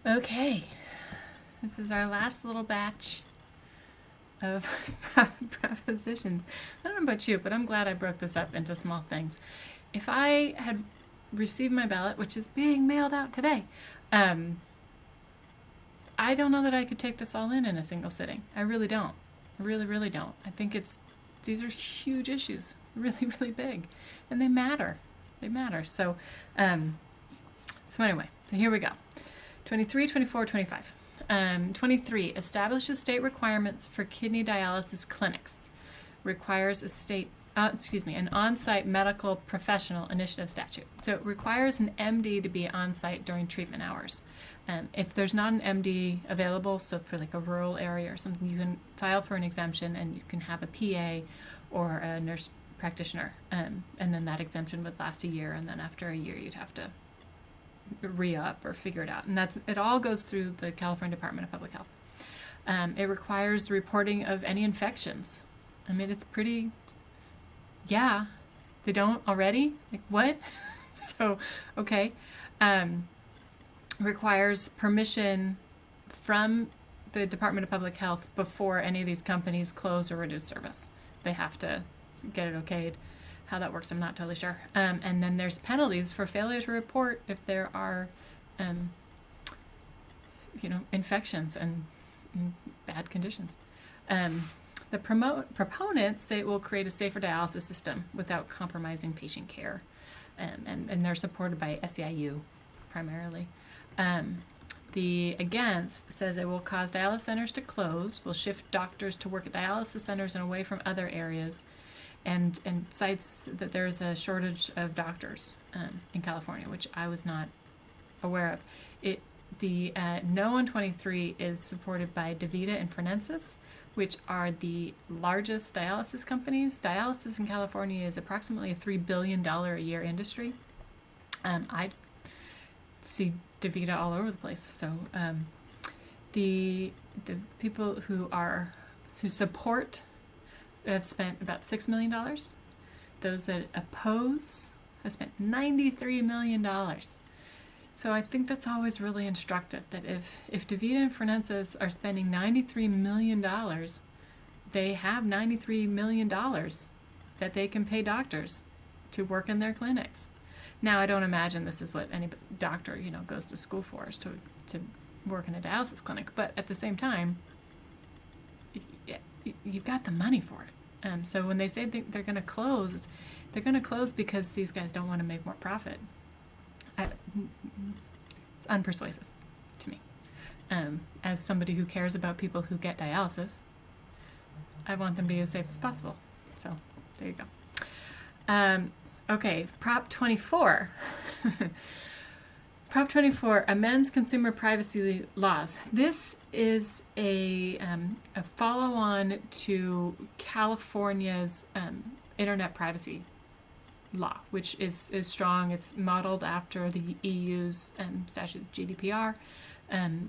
Okay, this is our last little batch of propositions. I don't know about you, but I'm glad I broke this up into small things. If I had received my ballot, which is being mailed out today, I don't know that I could take this all in a single sitting. I really don't. I really, really don't. I think these are huge issues, really, really big, and they matter. They matter. So anyway, so here we go. 23, 24, 25. 23, establishes state requirements for kidney dialysis clinics. Requires an on-site medical professional initiative statute. So it requires an MD to be on-site during treatment hours. If there's not an MD available, so for like a rural area or something, you can file for an exemption and you can have a PA or a nurse practitioner. And then that exemption would last a year, and then after a year you'd have to re-up or figure it out. And it all goes through the California Department of Public Health. It requires reporting of any infections. I mean, it's pretty, yeah, they don't already? Like, what? So, okay. Requires permission from the Department of Public Health before any of these companies close or reduce service. They have to get it okayed. How that works, I'm not totally sure. And then there's penalties for failure to report if there are, infections and bad conditions. The proponents say it will create a safer dialysis system without compromising patient care. And they're supported by SEIU primarily. The against says it will cause dialysis centers to close, will shift doctors to work at dialysis centers and away from other areas, and cites that there's a shortage of doctors in California, which I was not aware of. The no on 23 is supported by DaVita and Fresenius, which are the largest dialysis companies. Dialysis in California is approximately a $3 billion a year industry. I see DaVita all over the place. So the people who support have spent about $6 million. Those that oppose have spent $93 million. So I think that's always really instructive, that if DaVita and Fresenius are spending $93 million, they have $93 million that they can pay doctors to work in their clinics. Now, I don't imagine this is what any doctor, goes to school for, is to work in a dialysis clinic. But at the same time, you've got the money for it. So when they say they're going to close, they're going to close because these guys don't want to make more profit. It's unpersuasive to me. As somebody who cares about people who get dialysis, I want them to be as safe as possible. So there you go. Okay, Prop 24. Prop 24, amends consumer privacy laws. This is a follow-on to California's internet privacy law, which is strong. It's modeled after the EU's statute GDPR.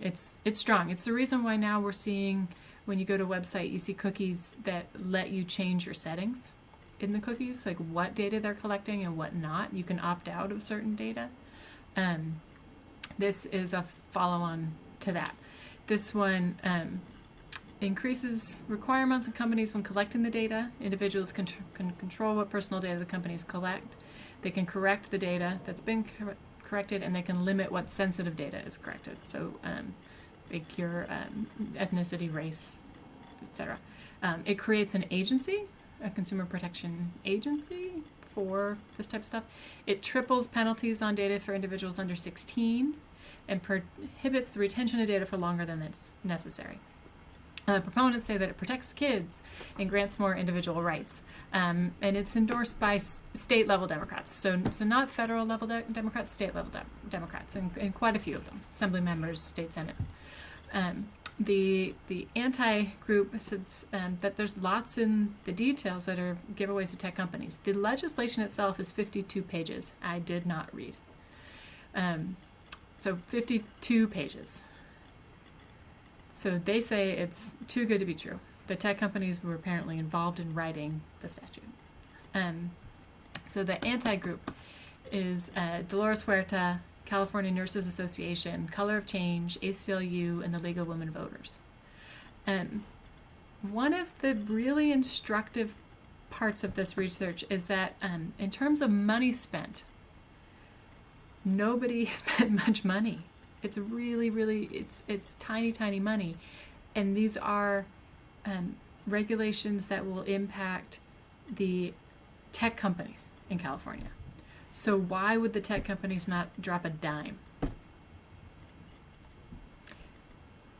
It's strong. It's the reason why now we're seeing, when you go to a website, you see cookies that let you change your settings in the cookies, like what data they're collecting and what not. You can opt out of certain data. This is a follow-on to that. This one increases requirements on companies when collecting the data. Individuals can control what personal data the companies collect. They can correct the data that's been corrected, and they can limit what sensitive data is corrected. So like your ethnicity, race, etc. It creates an agency, a consumer protection agency for this type of stuff. It triples penalties on data for individuals under 16 and prohibits the retention of data for longer than it's necessary. Proponents say that it protects kids and grants more individual rights. And it's endorsed by state-level Democrats. So not federal-level Democrats, state-level Democrats, and quite a few of them, assembly members, state senate. The anti-group says that there's lots in the details that are giveaways to tech companies. The legislation itself is 52 pages. I did not read. So 52 pages. So they say it's too good to be true. The tech companies were apparently involved in writing the statute. So the anti-group is Dolores Huerta, California Nurses Association, Color of Change, ACLU, and the League of Women Voters. One of the really instructive parts of this research is that in terms of money spent, nobody spent much money. It's really, it's tiny, tiny money. And these are regulations that will impact the tech companies in California. So why would the tech companies not drop a dime?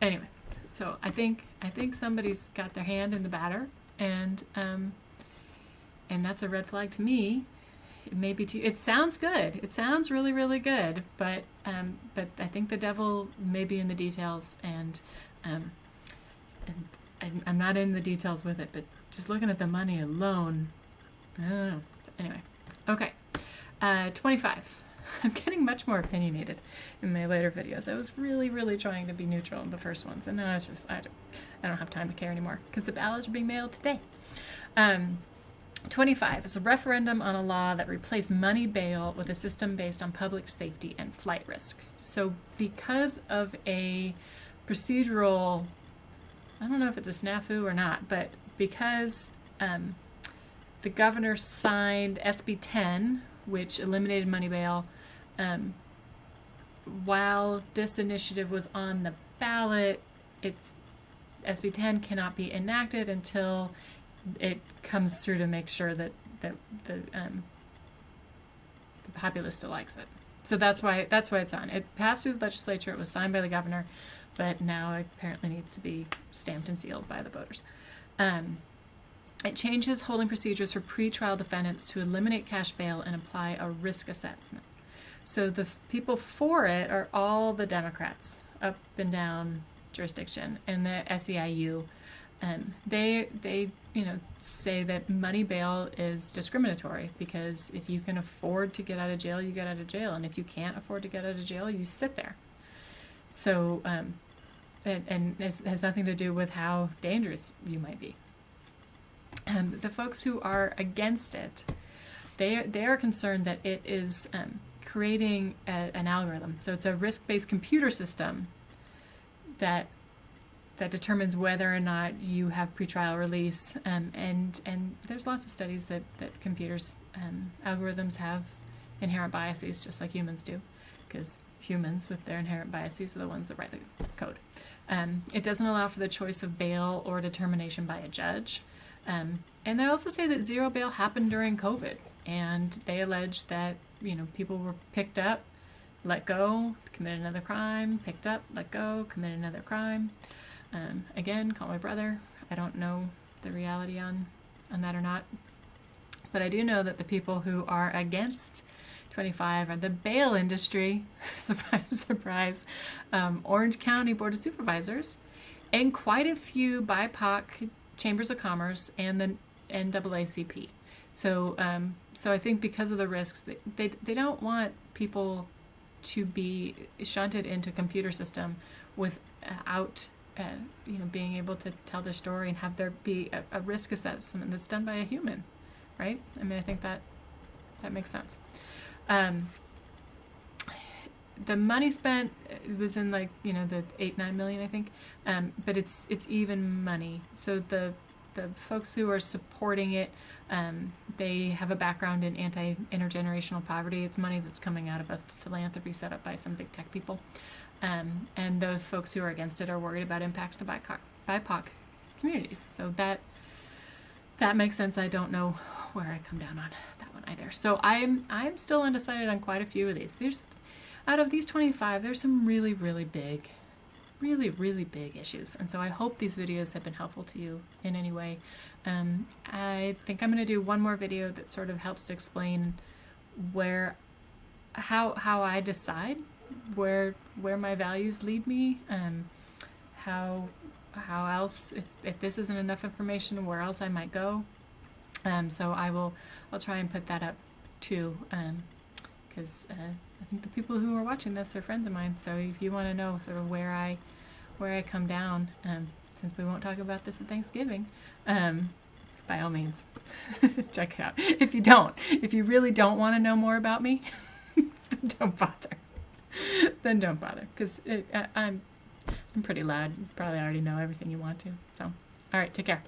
Anyway, so I think somebody's got their hand in the batter, and that's a red flag to me. It may be it sounds good. It sounds really, really good, but I think the devil may be in the details, and I'm not in the details with it, but just looking at the money alone, I don't know. Anyway, okay. 25. I'm getting much more opinionated in my later videos. I was really, really trying to be neutral in the first ones, and now it's just, I don't have time to care anymore, because the ballots are being mailed today. 25 is a referendum on a law that replaced money bail with a system based on public safety and flight risk. So because of a procedural, I don't know if it's a snafu or not, but because the governor signed SB 10, which eliminated money bail, while this initiative was on the ballot, SB 10 cannot be enacted until it comes through to make sure that the populace still likes it. So that's why it's on. It passed through the legislature. It was signed by the governor, but now it apparently needs to be stamped and sealed by the voters. It changes holding procedures for pretrial defendants to eliminate cash bail and apply a risk assessment. So the people for it are all the Democrats up and down jurisdiction, and the SEIU. They say that money bail is discriminatory, because if you can afford to get out of jail, you get out of jail, and if you can't afford to get out of jail, you sit there. So and it has nothing to do with how dangerous you might be. The folks who are against it, they are concerned that it is creating an algorithm. So it's a risk-based computer system that determines whether or not you have pretrial release. And there's lots of studies that computers, algorithms have inherent biases, just like humans do, because humans with their inherent biases are the ones that write the code. It doesn't allow for the choice of bail or determination by a judge. And they also say that zero bail happened during COVID, and they allege that, people were picked up, let go, committed another crime, picked up, let go, committed another crime. Again, call my brother. I don't know the reality on that or not, but I do know that the people who are against 25 are the bail industry, surprise, surprise, Orange County Board of Supervisors, and quite a few BIPOC chambers of commerce and the NAACP. So I think because of the risks, they don't want people to be shunted into a computer system without being able to tell their story and have there be a risk assessment that's done by a human, right? I mean, I think that makes sense. The money spent was in the 8-9 million, I think, but it's even money. So the folks who are supporting it, they have a background in anti-intergenerational poverty. It's money that's coming out of a philanthropy set up by some big tech people, and the folks who are against it are worried about impacts to BIPOC communities. So that makes sense. I don't know where I come down on that one either. So I'm still undecided on quite a few of these. Out of these 25, there's some really, really big issues. And so I hope these videos have been helpful to you in any way. I think I'm going to do one more video that sort of helps to explain how I decide where my values lead me, how else, if this isn't enough information, where else I might go. So I'll try and put that up too, because I think the people who are watching this are friends of mine. So if you want to know sort of where I come down, since we won't talk about this at Thanksgiving, by all means, check it out. If you really don't want to know more about me, don't bother. then don't bother, because I'm pretty loud. You probably already know everything you want to. So, all right, take care.